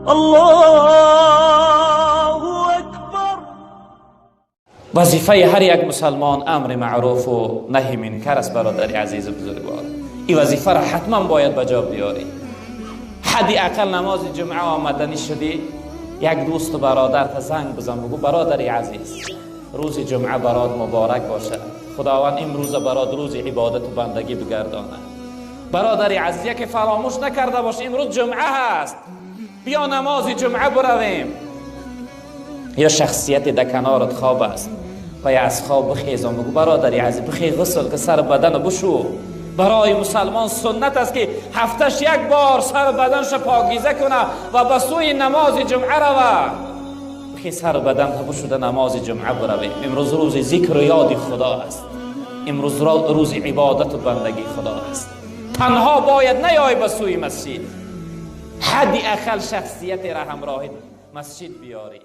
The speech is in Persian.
الله اکبر. وظیفه هر یک مسلمان امر معروف و نهی منکر است. برادر عزیز بزرگوار، این وظیفه را حتما باید به جا بیاری. حدی اقل نماز جمعه آمدنی شدی، یک دوست و برادرت زنگ بزن، بگو برادر عزیز روز جمعه برات مبارک باشه، خداوند امروز برات روز عبادت و بندگی بگردانه. برادر عزیز که فراموش نکرده باش امروز جمعه هست، بیا نماز جمعه برویم. یا شخصیت در کنارت خواب است و یا از خواب بخیزم، بگو برادر عزیز بخی غسل که سر بدن بشو. برای مسلمان سنت است که هفتش یک بار سر بدنش پاکیزه کنه و به سوی نماز جمعه روه. بخی سر بدن بشوده نماز جمعه برویم. امروز روز ذکر و یاد خدا است، امروز روز عبادت و بندگی خدا است. تنها باید نیای به سوی مسجد، حدی اقل شخصیت را همراه مسجد بیاری.